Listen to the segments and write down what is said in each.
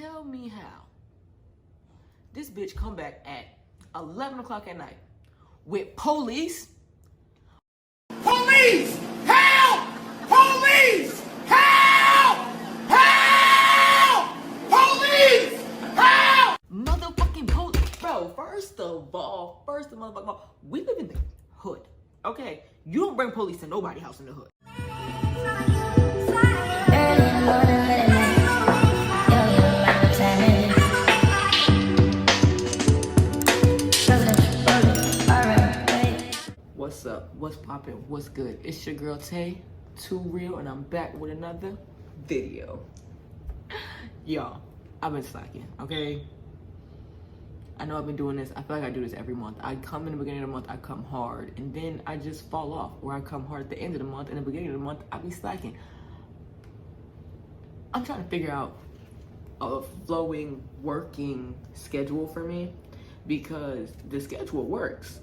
Tell me how this bitch come back at 11 o'clock at night with police. Police! Help! Police! Help! Help! Police! Help! Motherfucking police. Bro, first of all, we live in the hood, okay? You don't bring police to nobody's house in the hood. What's up? What's poppin'? What's good? It's your girl Tay, Too Real, and I'm back with another video. Y'all, I've been slacking, okay? I know I've been doing this. I feel like I do this every month. I come in the beginning of the month, I come hard, and then I just fall off. Or I come hard at the end of the month, and the beginning of the month, I be slacking. I'm trying to figure out a flowing, working schedule for me because the schedule works.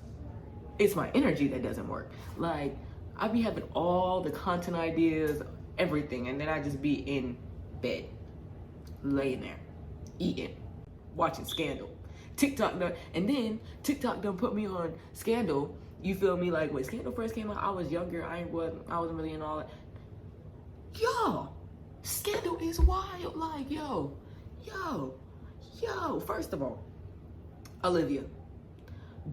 It's my energy that doesn't work. Like, I be having all the content ideas, everything, and then I just be in bed, laying there, eating, watching Scandal. TikTok done, and then TikTok done put me on Scandal. You feel me? Like when Scandal first came out, I was younger. I wasn't really in all that. Yo, Scandal is wild. Like, yo. First of all, Olivia,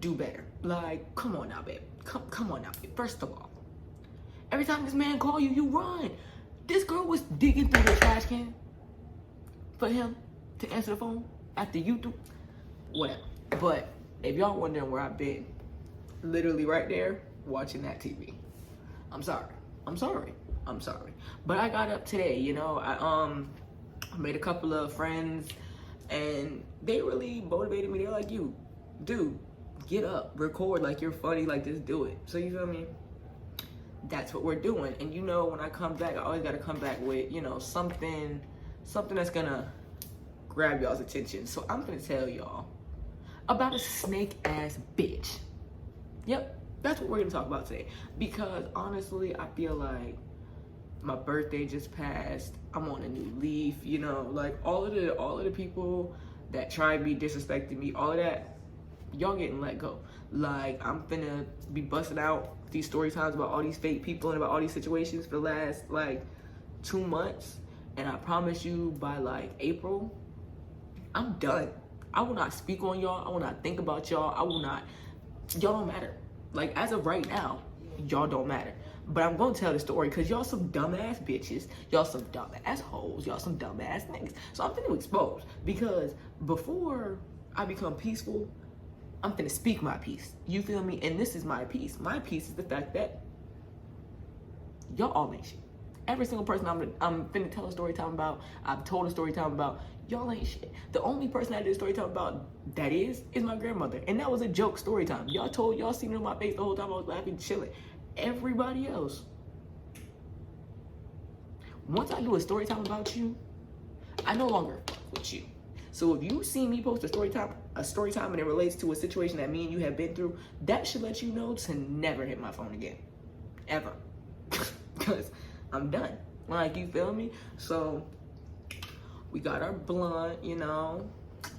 do better. Like, come on now, babe. Come on now, babe. First of all, every time this man call you, you run. This girl was digging through the trash can for him to answer the phone after you do. Whatever. But if y'all wondering where I've been, literally right there watching that TV. I'm sorry. But I got up today, you know. I made a couple of friends and they really motivated me. They're like, you, dude, get up, record, like you're funny, like just do it. So you feel me? That's what we're doing. And you know, when I come back, I always gotta come back with, you know, something that's gonna grab y'all's attention. So I'm gonna tell y'all about a snake ass bitch. Yep, that's what we're gonna talk about today. Because honestly, I feel like my birthday just passed. I'm on a new leaf, you know, like all of the people that tried me, disrespected me, all of that, y'all getting let go. Like, I'm finna be busting out these story times about all these fake people and about all these situations for the last like 2 months. And I promise you by like April, I'm done. I will not speak on y'all. I will not think about y'all. Y'all don't matter. Like, as of right now, y'all don't matter. But I'm gonna tell the story because y'all some dumbass bitches. Y'all some dumbass hoes. Y'all some dumbass niggas. So I'm finna expose because before I become peaceful, I'm finna speak my piece. You feel me? And this is my piece. My piece is the fact that y'all all ain't shit. Every single person I'm finna tell a story time about, I've told a story time about, y'all ain't shit. The only person I did a story time about that is my grandmother. And that was a joke story time. Y'all seen it on my face the whole time I was laughing, chilling. Everybody else. Once I do a story time about you, I no longer fuck with you. So if you see me post a story time and it relates to a situation that me and you have been through, that should let you know to never hit my phone again. Ever. Because I'm done. Like, you feel me? So we got our blunt, you know.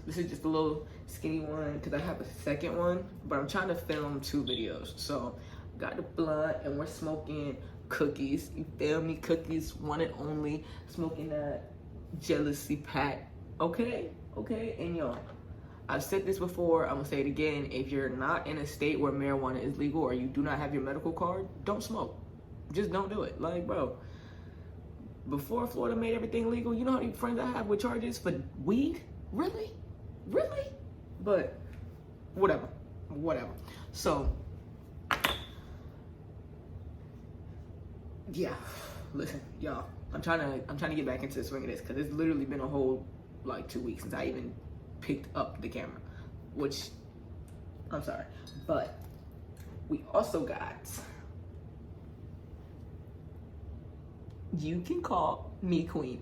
This is just a little skinny one because I have a second one, but I'm trying to film 2 videos. So got the blunt and we're smoking cookies. You feel me? Cookies, one and only. Smoking that jealousy pack. Okay? And y'all, I've said this before, I'm gonna say it again. If you're not in a state where marijuana is legal or you do not have your medical card, don't smoke. Just don't do it. Like, bro, before Florida made everything legal, you know how many friends I have with charges for weed? Really? But whatever. So yeah, listen, y'all, I'm trying to get back into the swing of this because it's literally been a whole like 2 weeks since I even picked up the camera, which I'm sorry. But we also got, you can call me queen.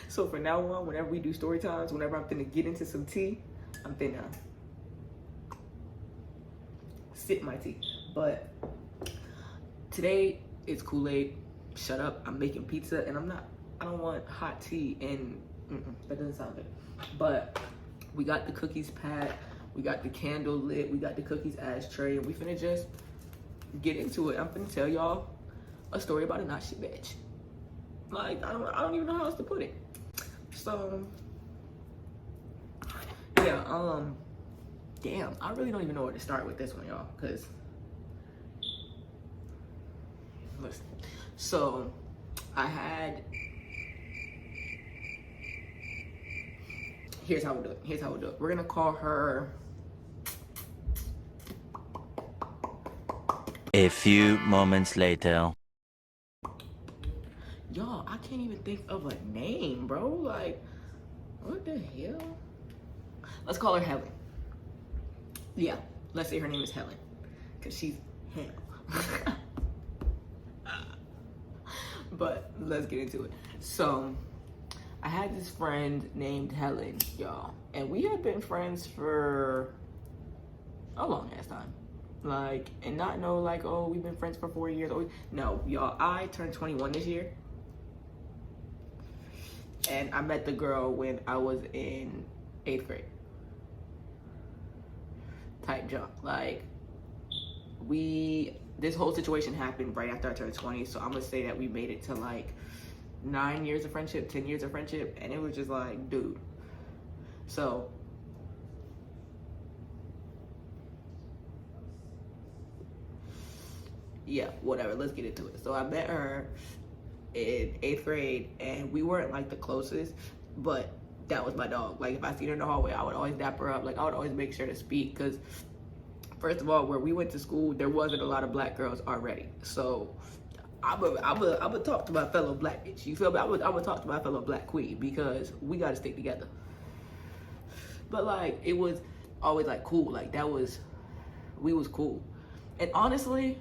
So from now on, whenever we do story times, whenever I'm finna get into some tea, I'm finna sip my tea. But today it's Kool-Aid. Shut up. I'm making pizza and I'm not I don't want hot tea and that doesn't sound good. But we got the cookies packed, we got the candle lit, we got the cookies ashtray, and we finna just get into it. I'm finna tell y'all a story about a not shit bitch. Like, I don't even know how else to put it. So yeah, damn, I really don't even know where to start with this one, y'all, because listen. So here's how we'll do it. We're gonna call her A few moments later. y'all, I can't even think of a name, bro. Like, what the hell? Let's call her Helen. Yeah, let's say her name is Helen, because she's hell. But let's get into it. So I had this friend named Helen, y'all, and we had been friends for a long ass time. Like, and not know like, oh, we've been friends for 4 years. No, y'all, I turned 21 this year. And I met the girl when I was in 8th grade. Type junk. Like, this whole situation happened right after I turned 20. So I'm gonna say that we made it to like 9 years of friendship, 10 years of friendship. And it was just like, dude. So yeah, whatever, let's get into it. So I met her in 8th grade, and we weren't like the closest, but that was my dog. Like, if I see her in the hallway, I would always dap her up. Like, I would always make sure to speak, because first of all, where we went to school, there wasn't a lot of black girls already. So I'm a talk to my fellow black bitch. You feel me? I'm a talk to my fellow black queen, because we gotta stick together. But like, it was always like cool. Like, we was cool. And honestly,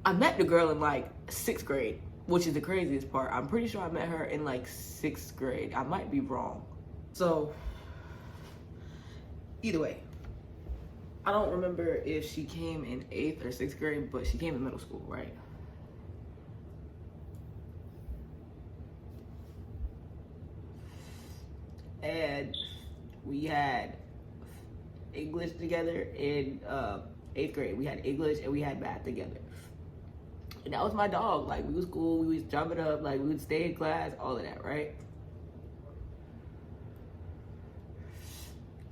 I met the girl in like 6th grade, which is the craziest part. I'm pretty sure I met her in like 6th grade. I might be wrong. So either way, I don't remember if she came in 8th or 6th grade, but she came in middle school, right? And we had English together in 8th grade. We had English and we had math together. And that was my dog. Like, we was cool, we was jumping up, like, we would stay in class, all of that, right?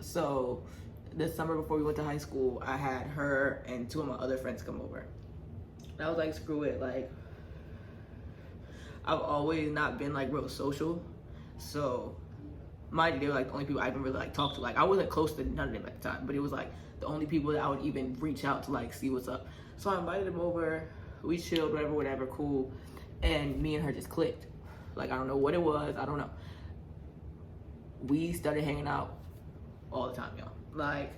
So the summer before we went to high school, I had her and 2 of my other friends come over. And I was like, screw it. Like, I've always not been like real social. So they were like the only people I even really like talked to. Like, I wasn't close to none of them at the time, but it was like the only people that I would even reach out to, like, see what's up. So I invited them over. We chilled, whatever, cool. And me and her just clicked. Like, I don't know what it was. I don't know. We started hanging out all the time, y'all. Like,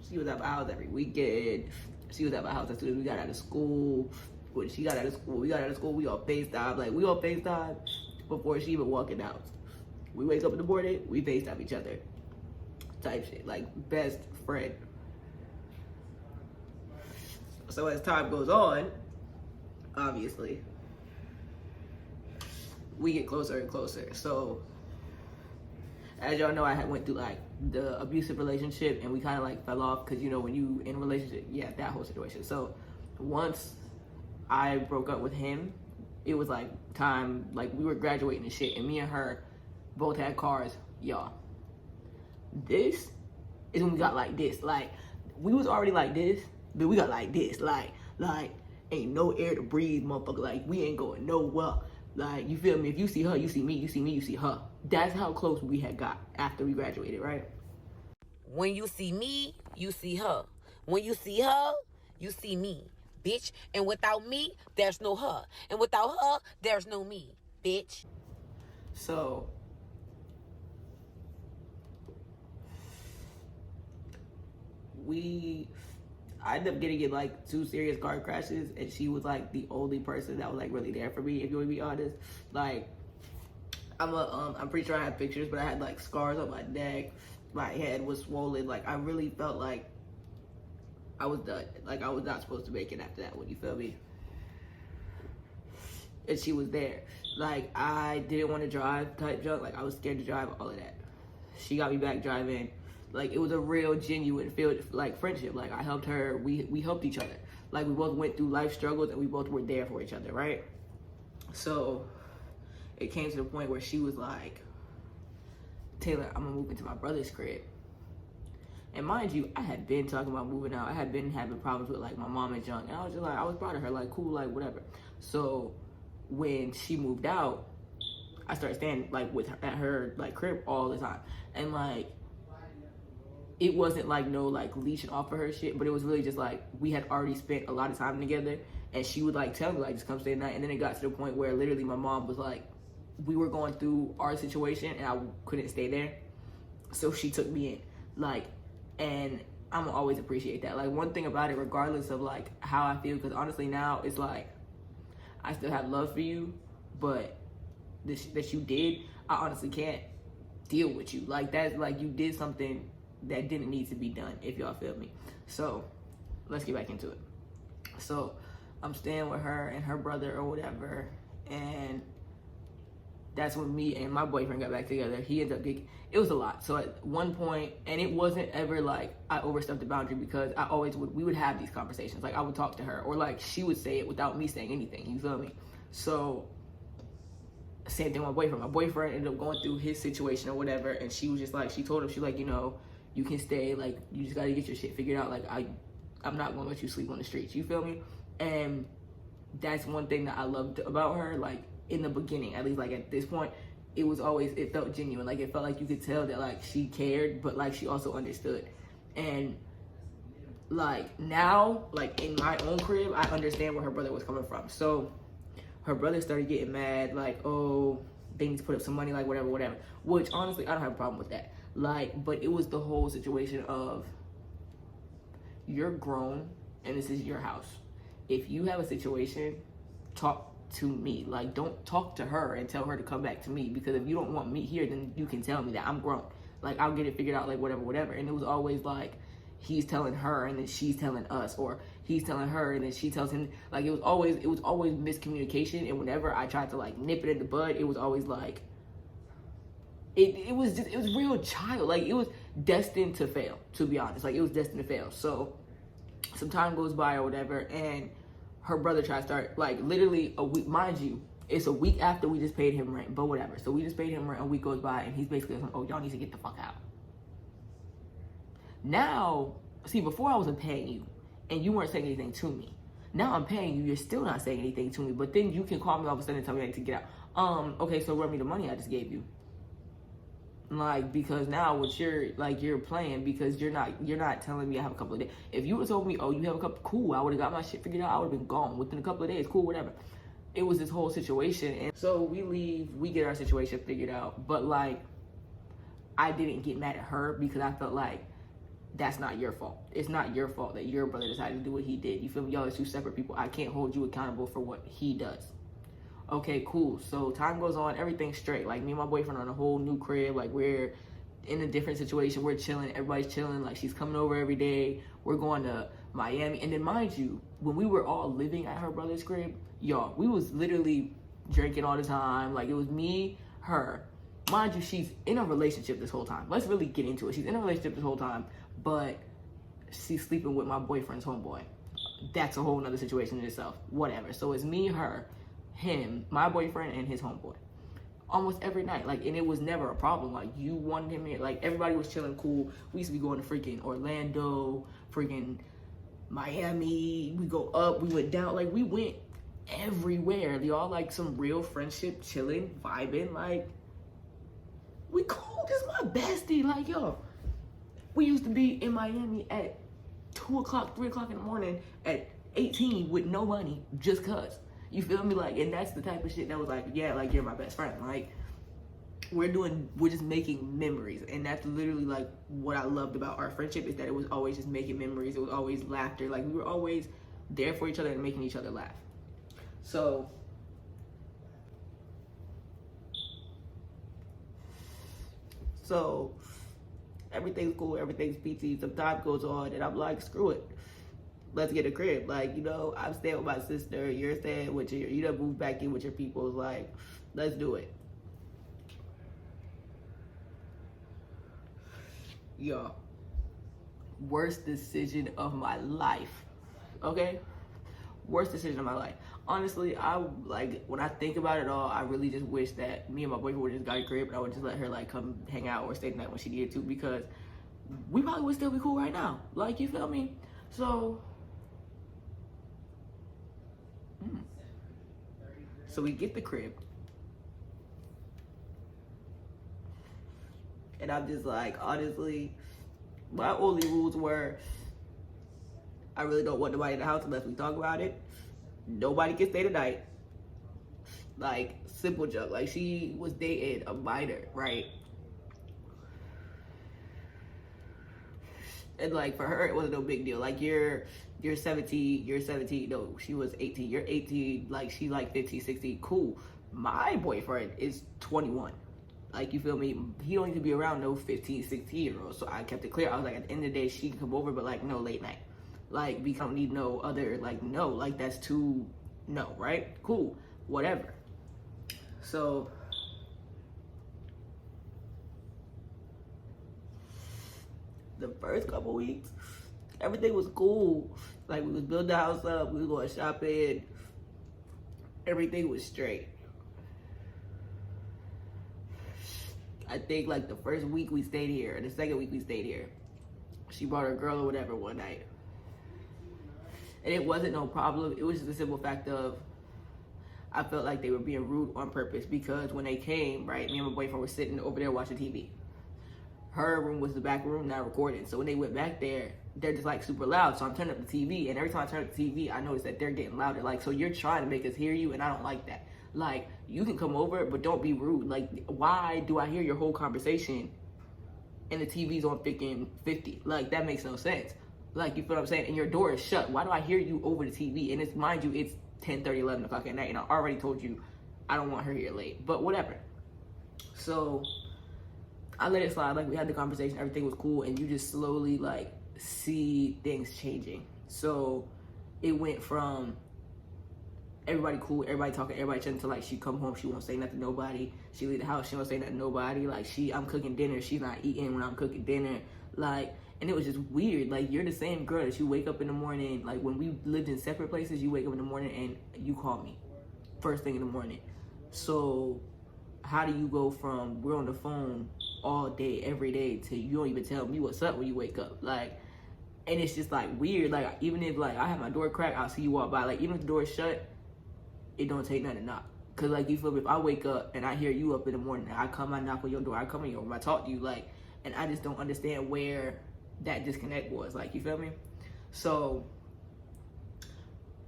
she was at my house every weekend. She was at my house as soon as we got out of school. When she got out of school, we all FaceTime. Like, we all FaceTime before she even walking out. We wake up in the morning, we FaceTime each other. Type shit, like best friend. So as time goes on, obviously, we get closer and closer. So as y'all know, I had went through like the abusive relationship, and we kind of like fell off, because you know, when you in a relationship, yeah, that whole situation. So once I broke up with him, it was like time, like we were graduating and shit, and me and her both had cars, y'all. This is when we got like this. Like, we was already like this, but we got like this. Like ain't no air to breathe, motherfucker. Like, we ain't going nowhere. Like, you feel me? If you see her, you see me. You see me, you see her. That's how close we had got after we graduated, right? When you see me, you see her. When you see her, you see me, bitch. And without me, there's no her. And without her, there's no me, bitch. So I ended up getting in like 2 serious car crashes, and she was like the only person that was like really there for me, if you want to be honest. Like, I'm pretty sure I have pictures, but I had like scars on my neck, my head was swollen. Like, I really felt like I was done. Like, I was not supposed to make it after that one, you feel me? And she was there. Like, I didn't want to drive type junk. Like, I was scared to drive, all of that. She got me back driving. Like, it was a real, genuine friendship. Like, I helped her. We helped each other. Like, we both went through life struggles, and we both were there for each other, right? So, it came to the point where she was like, Taylor, I'm gonna move into my brother's crib. And mind you, I had been talking about moving out. I had been having problems with, like, my mom and junk. And I was just like, I was proud of her, like, cool, like, whatever. So, when she moved out, I started staying, like, with her, at her, like, crib all the time. And, like, it wasn't, like, no, like, leeching off of her shit, but it was really just, like, we had already spent a lot of time together, and she would, like, tell me, like, just come stay the night. And then it got to the point where literally my mom was, like, we were going through our situation, and I couldn't stay there, so she took me in, like, and I'm gonna always appreciate that. Like, one thing about it, regardless of, like, how I feel, because honestly now, it's like, I still have love for you, but that you did, I honestly can't deal with you. Like, that's, like, you did something that didn't need to be done, if y'all feel me. So, let's get back into it. So, I'm staying with her and her brother or whatever, and that's when me and my boyfriend got back together. He ended up getting, it was a lot. So at one point, and it wasn't ever like I overstepped the boundary, because I always we would have these conversations. Like, I would talk to her, or like she would say it without me saying anything, you feel me? So same thing with my boyfriend. My boyfriend ended up going through his situation or whatever, and she was just like, she told him, she's like, you know, you can stay, like, you just gotta get your shit figured out. Like, I'm not gonna let you sleep on the streets, you feel me? And that's one thing that I loved about her. Like, in the beginning, at least, like, at this point, it was always, it felt genuine. Like, it felt like you could tell that, like, she cared, but, like, she also understood. And, like, now, like, in my own crib, I understand where her brother was coming from. So her brother started getting mad, like, oh, they need to put up some money, like, whatever, which honestly, I don't have a problem with that. Like, but it was the whole situation of, you're grown and this is your house. If you have a situation, talk to me. Like, don't talk to her and tell her to come back to me, because if you don't want me here, then you can tell me that. I'm grown. Like, I'll get it figured out, like, whatever. And it was always like, he's telling her and then she's telling us, or he's telling her and then she tells him. Like, it was always miscommunication. And whenever I tried to, like, nip it in the bud, it was always like, it was real child. Like, it was destined to fail, to be honest. Like, it was destined to fail. So some time goes by or whatever, and her brother tried to start, like, literally a week, mind you, it's a week after we just paid him rent, but whatever. So we just paid him rent, a week goes by, and he's basically like, oh, y'all need to get the fuck out. Now, see, before I wasn't paying you, and you weren't saying anything to me. Now I'm paying you, you're still not saying anything to me, but then you can call me all of a sudden and tell me I need to get out. Okay, so run me the money I just gave you. Like, because now what you're playing, because you're not telling me I have a couple of days. If you would have told me, oh, you have a couple, cool, I would have got my shit figured out, I would have been gone within a couple of days, cool, whatever. It was this whole situation, and so we leave, we get our situation figured out, but, like, I didn't get mad at her, because I felt like that's not your fault. It's not your fault that your brother decided to do what he did. You feel me? Y'all are two separate people. I can't hold you accountable for what he does. Okay, cool. So time goes on, everything's straight. Like, me and my boyfriend are in a whole new crib. Like, we're in a different situation. We're chilling. Everybody's chilling. Like, she's coming over every day. We're going to Miami. And then, mind you, when we were all living at her brother's crib, y'all, we was literally drinking all the time. Like, it was me, her. Mind you, she's in a relationship this whole time. Let's really get into it. She's in a relationship this whole time, but she's sleeping with my boyfriend's homeboy. That's a whole nother situation in itself. Whatever. So it's me, her, him, my boyfriend, and his homeboy. Almost every night. Like, and it was never a problem. Like, you wanted him here. Like, everybody was chilling cool. We used to be going to freaking Orlando, freaking Miami. We go up, we went down. Like, we went everywhere. Y'all, like, some real friendship, chilling, vibing. Like, we cool. This is my bestie. Like, yo, we used to be in Miami at 2 o'clock, 3 o'clock in the morning at 18 with no money, just cuz. You feel me? Like, and that's the type of shit that was like, yeah, like, you're my best friend. Like, we're just making memories. And that's literally, like, what I loved about our friendship, is that it was always just making memories. It was always laughter. Like, we were always there for each other and making each other laugh. So everything's cool, everything's PT. Some time goes on, and I'm like, screw it. let's get a crib. Like, you know, I'm staying with my sister, you're staying with you done moved back in with your people. Like, let's do it. Y'all, worst decision of my life. Okay? Worst decision of my life. Honestly, when I think about it all, I really just wish that me and my boyfriend would just got a crib and I would just let her like come hang out or stay the night when she needed to, because we probably would still be cool right now. Like, you feel me? So we get the crib. And I'm just like, honestly, my only rules were, I really don't want nobody in the house unless we talk about it. Nobody can stay the night. Like, simple joke. Like, she was dating a minor, right? And like, for her, it wasn't no big deal. Like, you're 17, no, she was 18, you're 18, like, she's like 15, 16, cool. My boyfriend is 21. Like, you feel me? He don't need to be around no 15, 16-year-olds. So I kept it clear. I was like, at the end of the day, she can come over, but like, no late night. Like, we don't need no other, like, no, like, that's too, no, right? Cool, whatever. So, the first couple weeks, everything was cool. Like, we was building the house up, we was going shopping, everything was straight. I think, like, the first week we stayed here, and the second week we stayed here, she brought her girl or whatever one night. And it wasn't no problem. It was just a simple fact of, I felt like they were being rude on purpose, because when they came, right, me and my boyfriend were sitting over there watching TV. Her room was the back room, not recording. So when they went back there, they're just like super loud. So I'm turning up the TV, and every time I turn up the TV, I notice that they're getting louder. Like, so you're trying to make us hear you, and I don't like that. Like, you can come over, but don't be rude. Like, why do I hear your whole conversation and the TV's on freaking 50? Like, that makes no sense. Like, you feel what I'm saying? And your door is shut. Why do I hear you over the TV? And it's, mind you, it's 10:30, 11 o'clock at night, and I already told you I don't want her here late. But whatever. So I let it slide. Like, we had the conversation, everything was cool, and you just slowly, like, see things changing. So it went from everybody cool, everybody talking, everybody chatting, to like, she come home, she won't say nothing to nobody. She leave the house, she won't say nothing to nobody. Like, I'm cooking dinner, she's not eating when I'm cooking dinner. Like, and it was just weird. Like, you're the same girl that you wake up in the morning. Like, when we lived in separate places, you wake up in the morning and you call me first thing in the morning. So how do you go from we're on the phone all day, every day, to you don't even tell me what's up when you wake up? Like, and it's just like weird. Like, even if like I have my door cracked, I'll see you walk by. Like, even if the door is shut, it don't take nothing to knock. Cause like, you feel me? If I wake up and I hear you up in the morning, I come, I knock on your door, I come in your room, I talk to you, like, and I just don't understand where that disconnect was. Like, you feel me? So,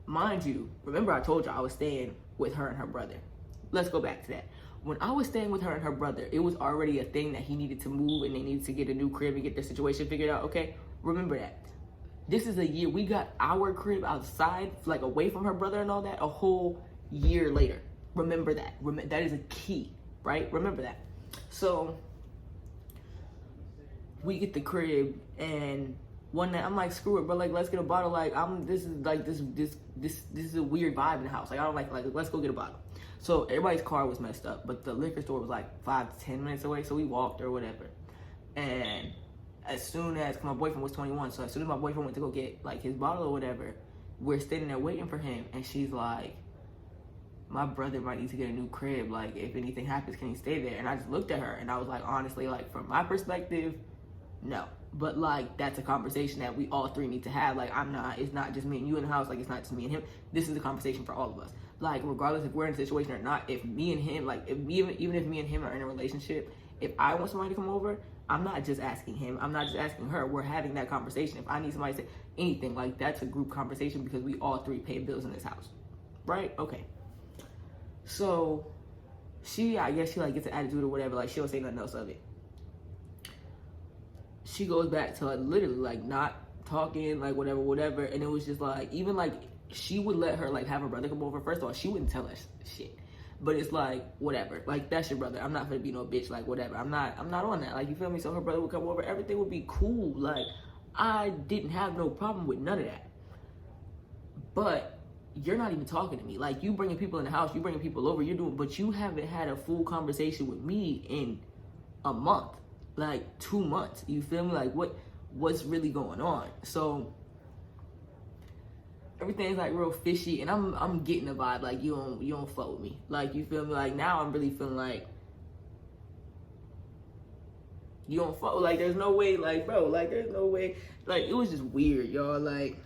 mind you, remember I told you I was staying with her and her brother. Let's go back to that. When I was staying with her and her brother, it was already a thing that he needed to move and they needed to get a new crib and get their situation figured out. Okay, remember that. This is a year, we got our crib outside, like away from her brother and all that, a whole year later. Remember that. That is a key, right? Remember that. So we get the crib, and one night I'm like, screw it, bro. Like, let's get a bottle. Like, this is a weird vibe in the house. Like, I don't like let's go get a bottle. So everybody's car was messed up, but the liquor store was like 5 to 10 minutes away. So we walked or whatever. And as soon as my boyfriend was 21, so as soon as my boyfriend went to go get like his bottle or whatever, we're standing there waiting for him, and she's like, my brother might need to get a new crib. Like, if anything happens, can he stay there? And I just looked at her and I was like, honestly, like, from my perspective, no. But like, that's a conversation that we all three need to have. Like, it's not just me and you in the house. Like, it's not just me and him. This is a conversation for all of us. Like, regardless if we're in a situation or not, if me and him, like, even if me and him are in a relationship, if I want somebody to come over, I'm not just asking him. I'm not just asking her. We're having that conversation. If I need somebody to say anything, like, that's a group conversation because we all three pay bills in this house. Right? Okay. So, I guess she like gets an attitude or whatever. Like, she don't say nothing else of it. She goes back to like literally like not talking, like whatever. And it was just like, even like she would let her like have her brother come over. First of all, she wouldn't tell us shit. But it's like, whatever. Like, that's your brother. I'm not gonna be no bitch. Like, whatever. I'm not on that. Like, you feel me? So her brother would come over. Everything would be cool. Like, I didn't have no problem with none of that. but you're not even talking to me. Like, you bringing people in the house, you bringing people over, but you haven't had a full conversation with me in a month, like 2 months. You feel me? Like, what's really going on? So everything's like real fishy, and I'm getting the vibe like you don't fuck with me. Like, you feel me? Like, now I'm really feeling like you don't fuck. Like, there's no way. Like, bro, like, there's no way. Like, it was just weird, y'all. Like,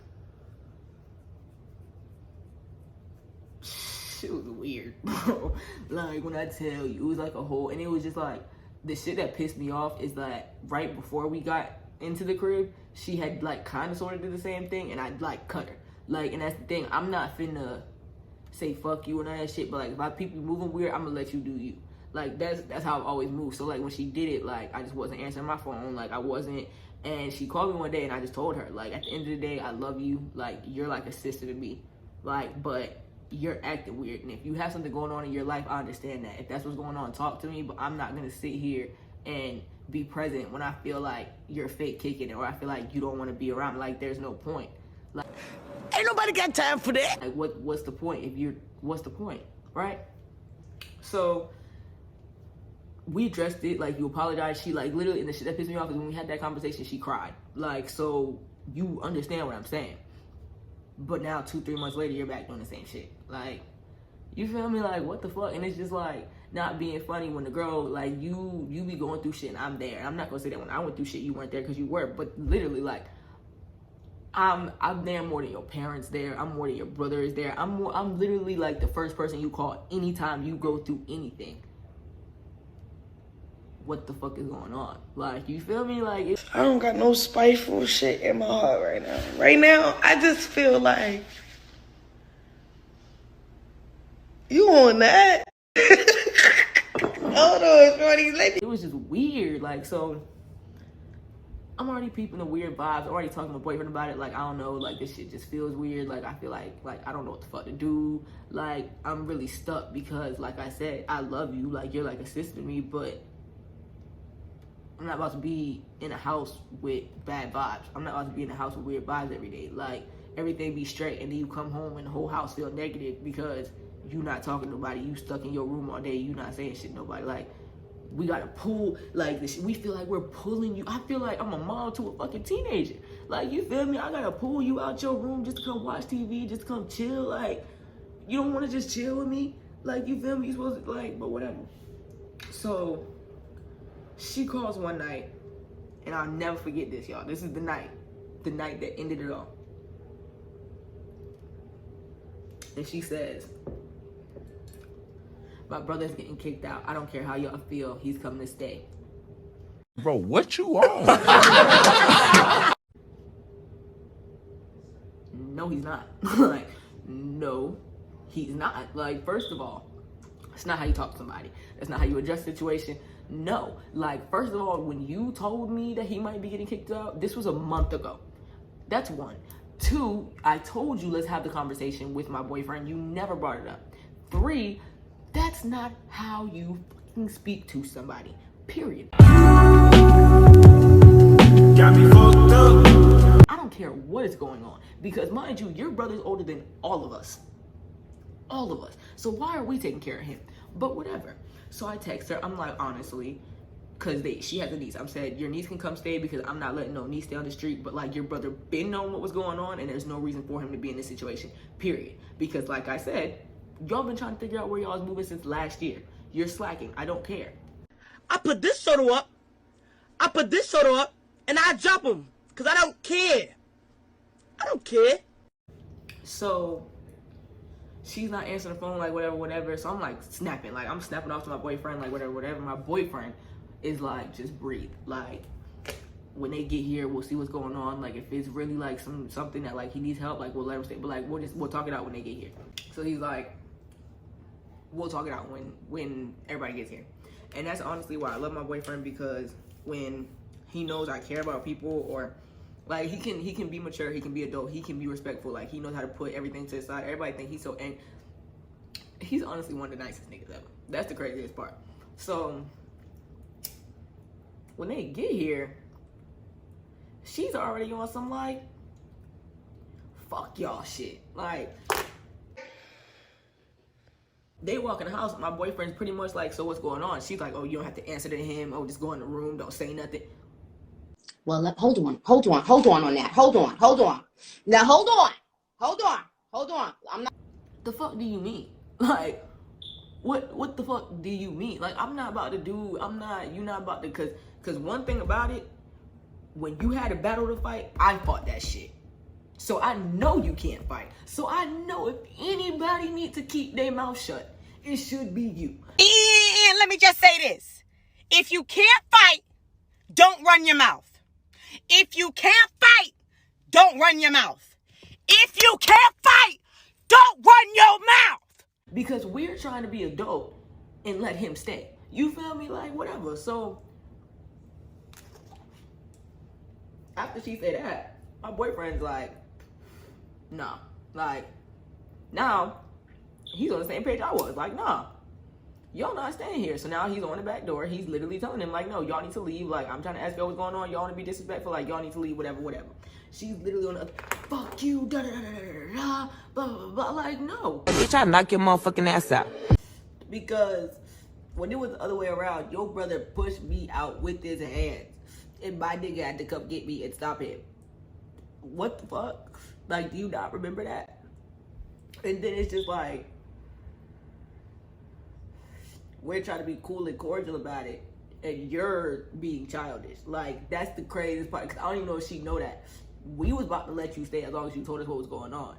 it was weird, bro. Like, when I tell you, it was like a whole, and it was just like, the shit that pissed me off is that right before we got into the crib, she had like kind of sort of did the same thing, and I like cut her. Like, and that's the thing, I'm not finna say fuck you and all that shit, but like, if I people moving weird, I'm gonna let you do you. Like, that's how I've always moved. So like, when she did it, like, I just wasn't answering my phone. Like, I wasn't. And she called me one day, and I just told her, like, at the end of the day, I love you. Like, you're like a sister to me. Like, but you're acting weird. And if you have something going on in your life, I understand that. If that's what's going on, talk to me. But I'm not gonna sit here and be present when I feel like you're fake kicking it, or I feel like you don't want to be around. Like, there's no point. Like, Ain't nobody got time for that. like, what's the point? What's the point, right? So we addressed it. Like, you apologize. She, like, literally, and the shit that pissed me off is when we had that conversation, she cried. Like, so you understand what I'm saying. But now 2-3 months later, you're back doing the same shit. Like, you feel me? Like, what the fuck? And it's just like not being funny when the girl, like, you be going through shit and I'm there. I'm not gonna say that when I went through shit you weren't there, because you were. But literally, like, I'm there more than your parents there. I'm more than your brother is there. I'm literally like the first person you call anytime you go through anything. What the fuck is going on? Like, you feel me? Like, I don't got no spiteful shit in my heart right now. Right now, I just feel like you on that. Hold on, shorty. it was just weird. Like, so I'm already peeping the weird vibes. I'm already talking to my boyfriend about it. Like, I don't know. Like, this shit just feels weird. Like, I feel like I don't know what the fuck to do. Like, I'm really stuck because, like I said, I love you. Like, you're like a sister to me, but I'm not about to be in a house with bad vibes. I'm not about to be in a house with weird vibes every day. Like, everything be straight, and then you come home and the whole house feel negative because you not talking to nobody. You stuck in your room all day. You not saying shit to nobody. Like, we gotta pull, like, this. We feel like we're pulling you. I feel like I'm a mom to a fucking teenager. Like, you feel me? I gotta pull you out your room just to come watch TV, just to come chill. Like, you don't want to just chill with me? Like, you feel me? You supposed to, like, but whatever. So she calls one night, and I'll never forget this, y'all. This is the night that ended it all. And she says, my brother's getting kicked out. I don't care how y'all feel. He's coming to stay. Bro, what you on? No, he's not. Like, no, he's not. Like, first of all, that's not how you talk to somebody. That's not how you address the situation. No. Like, first of all, when you told me that he might be getting kicked out, this was a month ago. That's one. 2, I told you let's have the conversation with my boyfriend. You never brought it up. 3, that's not how you fucking speak to somebody. Period. Got me fucked up. I don't care what is going on. Because, mind you, your brother's older than all of us. All of us. So why are we taking care of him? But whatever. So I text her. I'm like, honestly, because she has a niece. I'm said, your niece can come stay because I'm not letting no niece stay on the street. But, like, your brother been knowing what was going on, and there's no reason for him to be in this situation. Period. Because, like I said, y'all been trying to figure out where y'all was moving since last year. You're slacking. I don't care. I put this photo up. I put this photo up, and I drop him because I don't care. I don't care. So she's not answering the phone, like, whatever. So I'm like snapping. Like, I'm snapping off to my boyfriend, like, whatever. My boyfriend is like, just breathe. Like, when they get here, we'll see what's going on. Like, if it's really like something that, like, he needs help, like, we'll let him stay. But, like, we'll talk it out when they get here. So he's like, we'll talk it out when everybody gets here. And that's honestly why I love my boyfriend, because when he knows I care about people, or like, he can be mature, he can be adult, he can be respectful. Like, he knows how to put everything to the side. Everybody think he's so, and he's honestly one of the nicest niggas ever. That's the craziest part. So when they get here, she's already on some like, fuck y'all shit. Like, they walk in the house, my boyfriend's pretty much like, so what's going on? She's like, oh, you don't have to answer to him. Oh, just go in the room, don't say nothing. Well, hold on on that. Hold on. Now, hold on. I'm not. The fuck do you mean? Like, what the fuck do you mean? Like, you're not about to, cause one thing about it, when you had a battle to fight, I fought that shit. So I know you can't fight. So I know if anybody needs to keep their mouth shut, it should be you. And let me just say this. If you can't fight, don't run your mouth. If you can't fight, don't run your mouth. If you can't fight, don't run your mouth. Because we're trying to be adult and let him stay. You feel me? Like, whatever. So after she said that, my boyfriend's like, nah. Like, now he's on the same page I was. Like, nah, y'all not staying here. So now he's on the back door. He's literally telling him, like, no, y'all need to leave. Like, I'm trying to ask y'all what's going on. Y'all want to be disrespectful. Like, y'all need to leave, whatever. She's literally on the, fuck you, da da da da da, blah blah blah. Like, no. Bitch, I knock your motherfucking ass out. Because when it was the other way around, your brother pushed me out with his hands. And my nigga had to come get me and stop him. What the fuck? Like, do you not remember that? And then it's just like, we're trying to be cool and cordial about it, and you're being childish. Like, that's the craziest part, because I don't even know if she know that. We was about to let you stay as long as you told us what was going on.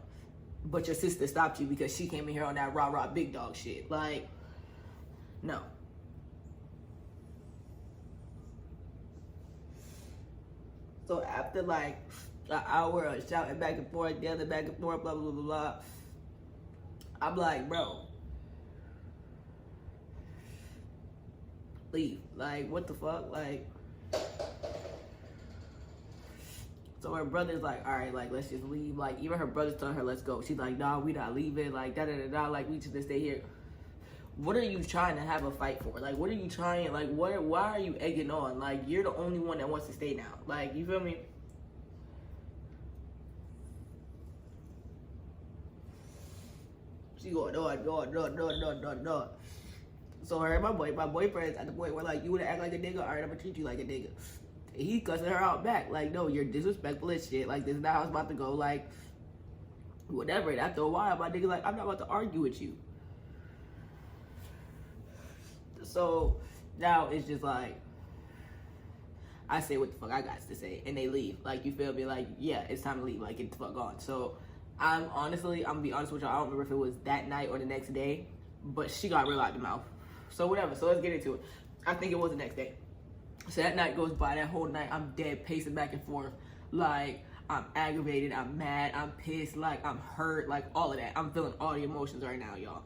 But your sister stopped you because she came in here on that rah-rah big dog shit. Like, no. So after like an hour of shouting back and forth, yelling back and forth, blah, blah, blah, blah, I'm like, bro, leave. Like, what the fuck? Like, so her brother's like, all right, like, let's just leave. Like, even her brother's telling her, let's go. She's like, nah, we not leaving. Like, da-da-da-da. Like, we just stay here. What are you trying to have a fight for? Like, what are you trying? Like, why are you egging on? Like, you're the only one that wants to stay now. Like, you feel me? She going on. So her and my boyfriend's at the point where, like, you wanna act like a nigga? All right, I'm gonna treat you like a nigga. And he cussing her out back. Like, no, you're disrespectful as shit. Like, this is not how it's about to go. Like, whatever. And after a while, my nigga like, I'm not about to argue with you. So now it's just like, I say what the fuck I got to say, and they leave. Like, you feel me? Like, yeah, it's time to leave. Like, get the fuck on. So I'm gonna be honest with y'all. I don't remember if it was that night or the next day, but she got real out the mouth. So whatever. So let's get into it. I think it was the next day. So that night goes by. That whole night, I'm dead, pacing back and forth. Like, I'm aggravated. I'm mad. I'm pissed. Like, I'm hurt. Like, all of that. I'm feeling all the emotions right now, y'all.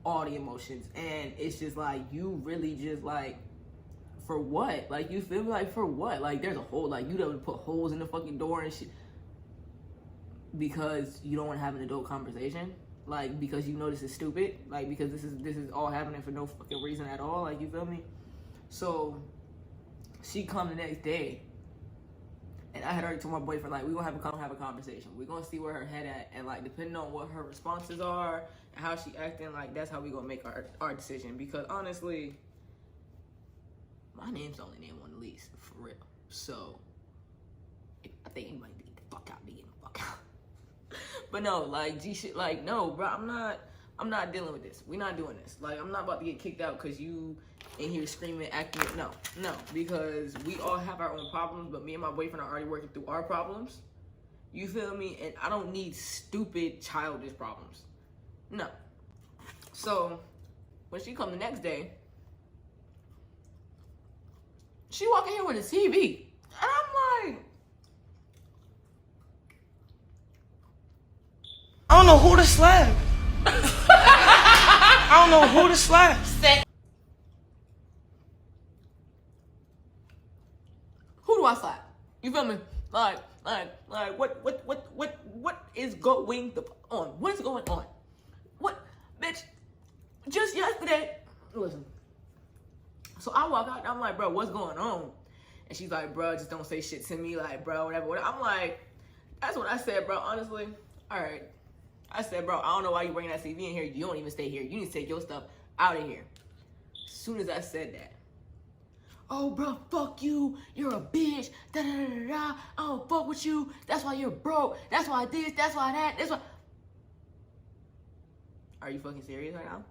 All the emotions. And it's just like, you really just like, for what? Like, you feel me? Like, for what? Like, there's a hole. Like, you don't put holes in the fucking door and shit because you don't want to have an adult conversation. Like, because you know this is stupid. Like, because this is all happening for no fucking reason at all. Like, you feel me? So she come the next day, and I had already told my boyfriend, like, we're gonna have a conversation. We're gonna see where her head at, and like, depending on what her responses are and how she acting, like, that's how we gonna make our decision. Because honestly, my name's the only name on the lease, for real. So I think anybody can get the fuck out, get the fuck out. But no, like, G shit, like, no, bro, I'm not dealing with this. We're not doing this. Like, I'm not about to get kicked out because you in here screaming, acting. No, because we all have our own problems, but me and my boyfriend are already working through our problems. You feel me? And I don't need stupid, childish problems. No. So when she come the next day, she walk in here with a TV. And I'm like, I don't know who to slap. I don't know who to slap. who do I slap? You feel me? Like, what is going on? What is going on? What, bitch? Just yesterday, listen. So I walk out and I'm like, bro, what's going on? And she's like, bro, just don't say shit to me. Like, bro, whatever. I'm like, that's what I said, bro. Honestly, All right. I said, bro, I don't know why you bringing that CV in here. You don't even stay here. You need to take your stuff out of here. As soon as I said that, oh, bro, fuck you. You're a bitch. Da da da da da. I don't fuck with you. That's why you're broke. That's why this. That's why that. That's why. Are you fucking serious right now?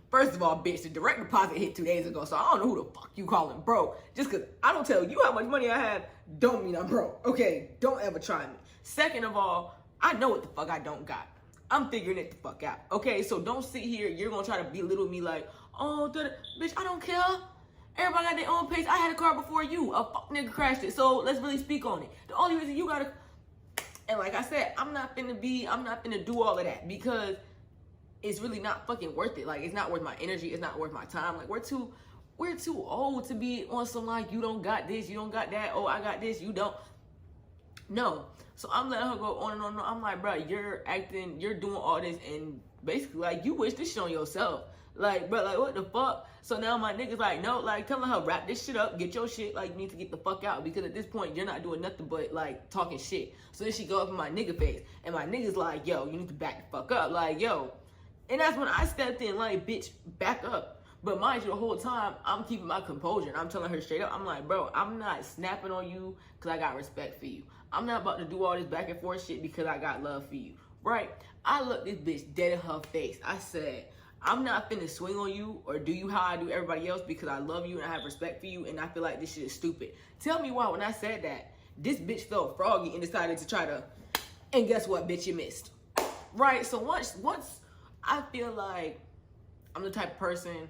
First of all, bitch, the direct deposit hit 2 days ago, so I don't know who the fuck you calling broke. Just because I don't tell you how much money I have, don't mean I'm broke, okay? Don't ever try me. Second of all, I know what the fuck I don't got. I'm figuring it the fuck out, okay? So don't sit here, you're gonna try to belittle me like, oh, bitch, I don't care. Everybody got their own pace. I had a car before you. A fuck nigga crashed it, so let's really speak on it. The only reason you gotta, and like I said, I'm not finna do all of that because it's really not fucking worth it. Like, it's not worth my energy. It's not worth my time. Like, we're too old to be on some like, you don't got this, you don't got that. Oh, I got this, you don't. No. So I'm letting her go on and on and on. I'm like, bro, you're doing all this and basically like you wish this shit on yourself. Like, bro, like what the fuck? So now my nigga's like, no, like telling her wrap this shit up, get your shit, like you need to get the fuck out because at this point you're not doing nothing but like talking shit. So then she go up in my nigga face and my nigga's like, yo, you need to back the fuck up. Like, yo. And that's when I stepped in like, bitch, back up. But mind you, the whole time, I'm keeping my composure. And I'm telling her straight up, I'm like, bro, I'm not snapping on you because I got respect for you. I'm not about to do all this back and forth shit because I got love for you, right? I looked this bitch dead in her face. I said, I'm not finna swing on you or do you how I do everybody else because I love you and I have respect for you and I feel like this shit is stupid. Tell me why when I said that, this bitch felt froggy and decided to try to, and guess what, bitch, you missed. Right? So once I feel like I'm the type of person,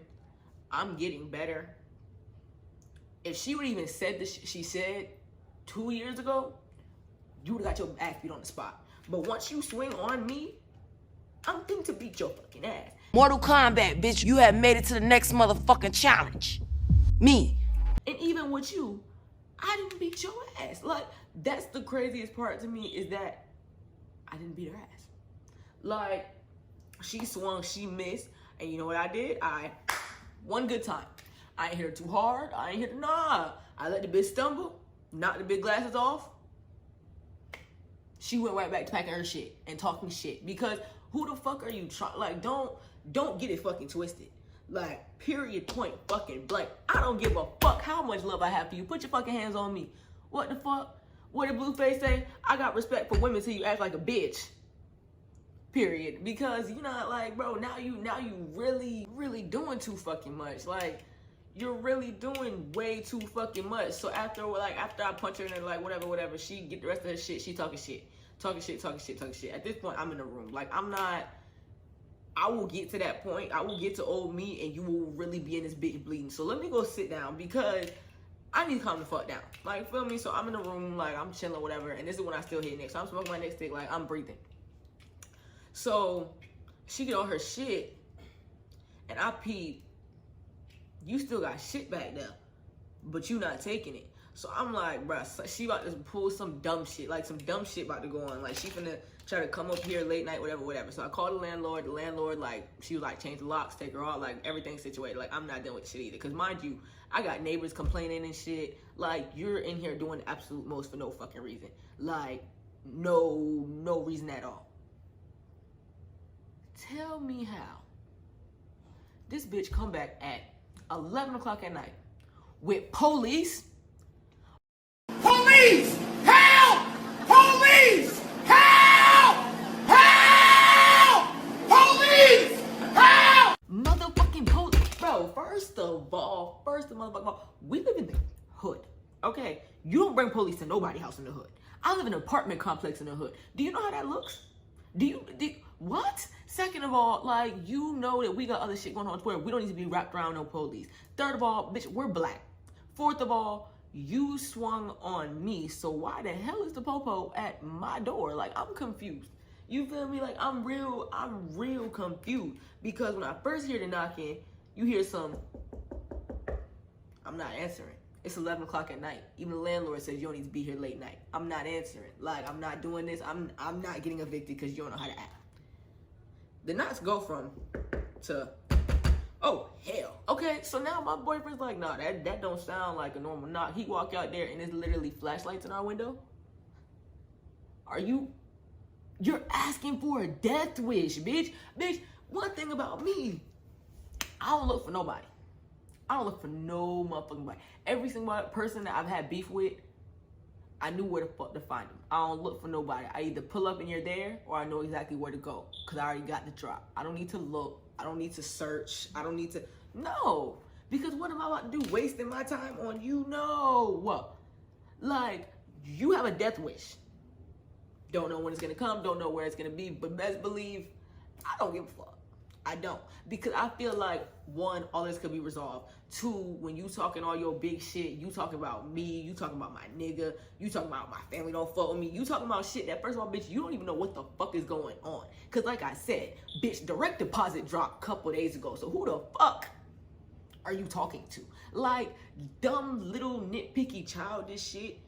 I'm getting better. If she would even said this, she said 2 years ago, you would have got your ass beat on the spot. But once you swing on me, I'm going to beat your fucking ass. Mortal Kombat, bitch, you have made it to the next motherfucking challenge. Me. And even with you, I didn't beat your ass. Like, that's the craziest part to me is that I didn't beat her ass. Like, she swung, she missed, and you know what I did? One good time. I ain't hit her too hard. I ain't hit her, nah. I let the bitch stumble, knocked the big glasses off. She went right back to packing her shit and talking shit. Because who the fuck are you trying? Like, don't get it fucking twisted. Like, period, point, fucking blank. I don't give a fuck how much love I have for you. Put your fucking hands on me. What the fuck? What did Blueface say? I got respect for women till you act like a bitch. Period. Because, you know, like, bro, now you really doing too fucking much. Like, you're really doing way too fucking much. So after I punch her and like whatever, she get the rest of her shit, she talking shit. At this point, I'm in the room. Like, I will get to that point. I will get to old me and you will really be in this bitch bleeding. So let me go sit down because I need to calm the fuck down. Like, feel me? So I'm in the room, like, I'm chilling, whatever. And this is when I still hit next. So I'm smoking my next stick, like, I'm breathing. So she get all her shit and I peed. You still got shit back there, but you not taking it. So I'm like, bruh, she about to pull some dumb shit, like some dumb shit about to go on. Like, she finna try to come up here late night, whatever. So I called the landlord. The landlord, like, she was like, change the locks, take her out, like, everything's situated. Like, I'm not done with shit either. Because mind you, I got neighbors complaining and shit. Like, you're in here doing the absolute most for no fucking reason. Like, no reason at all. Tell me how this bitch come back at 11 o'clock at night with police. Police! Help! Police! Help! Help! Police! Help! Motherfucking police. Bro, first of all, we live in the hood, okay? You don't bring police to nobody's house in the hood. I live in an apartment complex in the hood. Do you know how that looks? What? Second of all, like, you know that we got other shit going on Twitter. We don't need to be wrapped around no police. Third of all, bitch, we're black. Fourth of all, you swung on me, so why the hell is the popo at my door? Like, I'm confused. You feel me? Like, I'm real confused. Because when I first hear the knocking, you hear some, I'm not answering. It's 11 o'clock at night. Even the landlord says you don't need to be here late night. I'm not answering. Like, I'm not doing this. I'm not getting evicted because you don't know how to act. The knocks go from to Oh, hell. Okay, so now my boyfriend's like, nah, that don't sound like a normal knock. He walk out there and there's literally flashlights in our window. You're asking for a death wish, bitch. Bitch, one thing about me, I don't look for nobody. I don't look for no motherfucking body. Every single person that I've had beef with, I knew where the fuck to find them. I don't look for nobody. I either pull up and you're there, or I know exactly where to go, because I already got the drop. I don't need to look. I don't need to search. I don't need to, no. Because what am I about to do? Wasting my time on you? No. Like, you have a death wish. Don't know when it's gonna come, don't know where it's gonna be, but best believe, I don't give a fuck. I don't. Because I feel like, one, all this could be resolved. Two, when you talking all your big shit, you talking about me, you talking about my nigga, you talking about my family don't fuck with me, you talking about shit that, first of all, bitch, you don't even know what the fuck is going on. Because like I said, bitch, direct deposit dropped a couple days ago, so who the fuck are you talking to? Like, dumb, little, nitpicky, childish shit.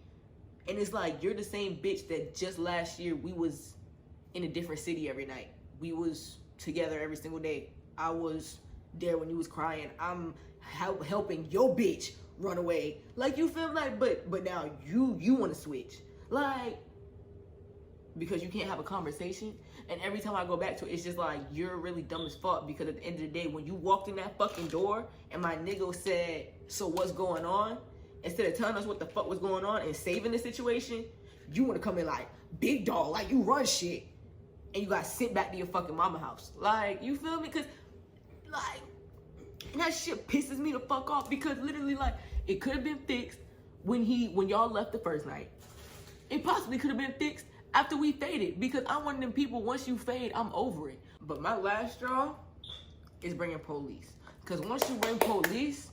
And it's like, you're the same bitch that just last year we was in a different city every night. We was together every single day. I was there when you was crying. I'm helping your bitch run away. Like, you feel like, but now you want to switch. Like, because you can't have a conversation. And every time I go back to it, it's just like, you're really dumb as fuck. Because at the end of the day, when you walked in that fucking door and my nigga said, so what's going on? Instead of telling us what the fuck was going on and saving the situation, you want to come in like, big dog, like you run shit. And you got sent back to your fucking mama house. Like, you feel me? Because, like, that shit pisses me the fuck off. Because literally, like, it could have been fixed when y'all left the first night. It possibly could have been fixed after we faded. Because I'm one of them people, once you fade, I'm over it. But my last straw is bringing police. Because once you bring police,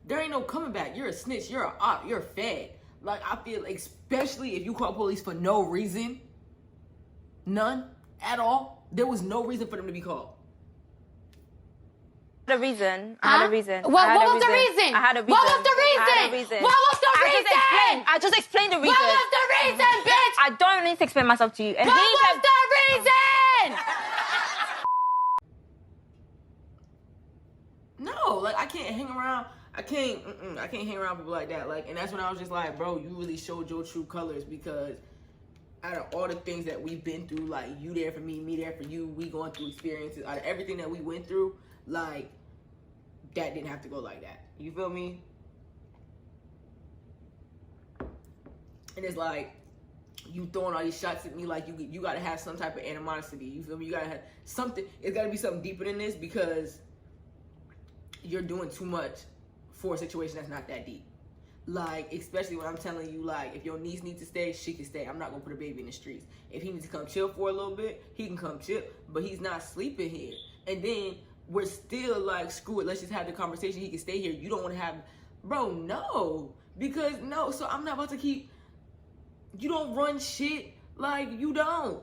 there ain't no coming back. You're a snitch. You're a op. You're fed. Like, I feel, especially if you call police for no reason. None at all. There was no reason for them to be called. I had a reason. I had a reason. What was the reason? I had a reason. What was the reason? I had a reason. What was the reason? I just explained the reason. What was the reason, bitch? I don't need to explain myself to you. And What was the reason? No, like, I can't hang around. I can't hang around people like that. Like, and that's when I was just like, bro, you really showed your true colors. Because out of all the things that we've been through, like, you there for me there for you, we going through experiences, out of everything that we went through, like, that didn't have to go like that. You feel me? And it's like, you throwing all these shots at me, like, you gotta have some type of animosity. You feel me? You gotta have something. It's gotta be something deeper than this, because you're doing too much for a situation that's not that deep. Like, especially when I'm telling you, like, if your niece needs to stay, she can stay. I'm not gonna put a baby in the streets. If he needs to come chill for a little bit, he can come chill, but he's not sleeping here. And then we're still like, screw it, let's just have the conversation. He can stay here. You don't want to have, bro, no. Because, no, so I'm not about to keep, you don't run shit. Like, you don't.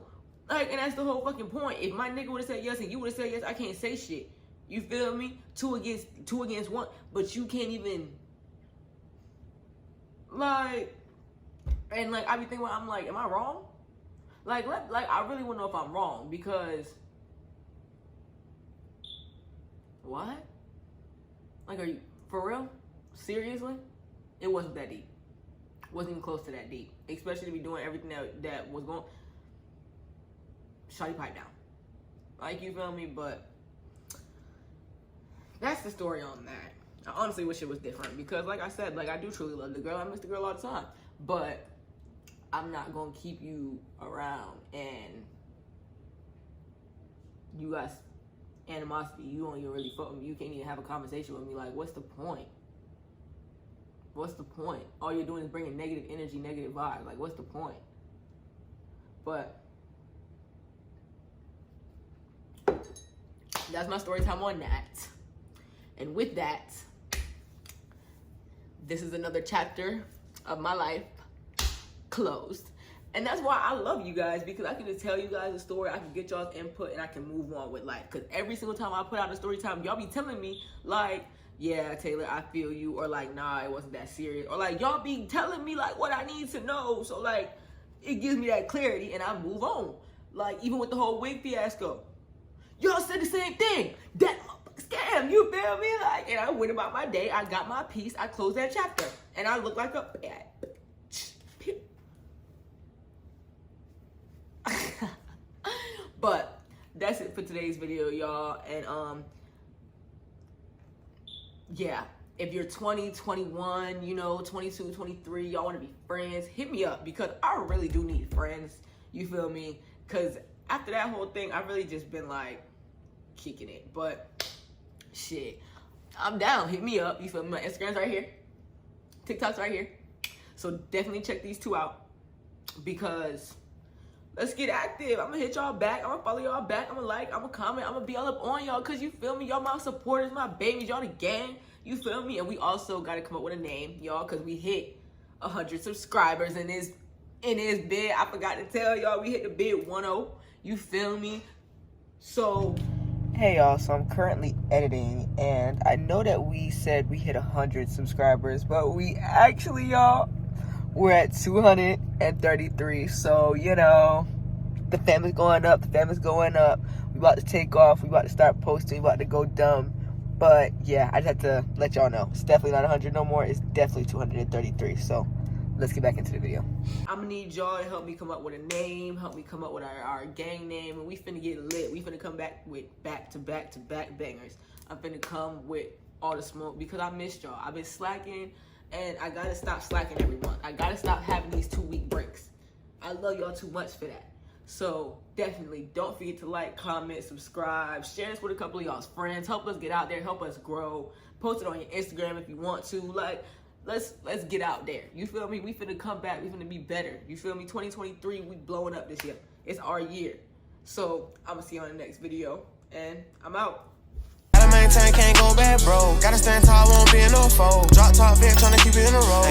Like, and that's the whole fucking point. If my nigga would have said yes and you would have said yes, I can't say shit. You feel me? Two against one. But you can't even, like, and like, I be thinking, I'm like, am I wrong? Like, I really want to know if I'm wrong, because, what? Like, are you, for real? Seriously? It wasn't that deep. Wasn't even close to that deep. Especially to be doing everything that was going, shawty pipe down. Like, you feel me? But that's the story on that. I honestly wish it was different, because like I said, like, I do truly love the girl. I miss the girl all the time. But I'm not going to keep you around and you got animosity. You don't even really fuck with me. You can't even have a conversation with me. Like, what's the point? What's the point? All you're doing is bringing negative energy, negative vibes. Like, what's the point? But that's my story time on that. And with that, this is another chapter of my life closed. And that's why I love you guys, because I can just tell you guys a story, I can get y'all's input, and I can move on with life. Because every single time I put out a story time, y'all be telling me, like, yeah, Taylor, I feel you, or like, nah, it wasn't that serious, or like, y'all be telling me like what I need to know. So like, it gives me that clarity, and I move on. Like, even with the whole wig fiasco, y'all said the same thing. That scam, you feel me? Like, and I went about my day, I got my piece, I closed that chapter, and I look like a bad bitch. But that's it for today's video, y'all. And yeah, if you're 20, 21, you know, 22, 23, y'all want to be friends, hit me up, because I really do need friends. You feel me? Because after that whole thing, I've really just been like kicking it. But shit, I'm down. Hit me up. You feel me? My Instagram's right here, TikTok's right here. So definitely check these two out, because let's get active. I'm gonna hit y'all back. I'm gonna follow y'all back. I'm gonna like, I'm gonna comment. I'm gonna be all up on y'all, because you feel me? Y'all my supporters, my babies, y'all the gang. You feel me? And we also gotta come up with a name, y'all, because we hit 100 subscribers in this bid. I forgot to tell y'all, we hit the bid 1-0. You feel me? So hey y'all, so I'm currently editing, and I know that we said we hit 100 subscribers, but we actually, y'all, we're at 233. So, you know, the family's going up, the family's going up. We about to take off, we about to start posting, we about to go dumb. But yeah, I just had to let y'all know, it's definitely not 100 no more, it's definitely 233. So let's get back into the video. I'm gonna need y'all to help me come up with a name, help me come up with our gang name, and we finna get lit. We finna come back with back-to-back bangers. I'm finna come with all the smoke, because I missed y'all. I've been slacking, and I gotta stop slacking every month. I gotta stop having these 2-week breaks. I love y'all too much for that. So definitely don't forget to like, comment, subscribe, share this with a couple of y'all's friends. Help us get out there, help us grow. Post it on your Instagram if you want to. Like, let's get out there. You feel me? We finna come back. We finna be better. You feel me? 2023, we blowing up this year. It's our year. So I'm gonna see you on the next video, and I'm out. Gotta maintain, can't go back, bro. Gotta stand tall, won't be in no fold. Drop top bitch, tryna keep it in a row.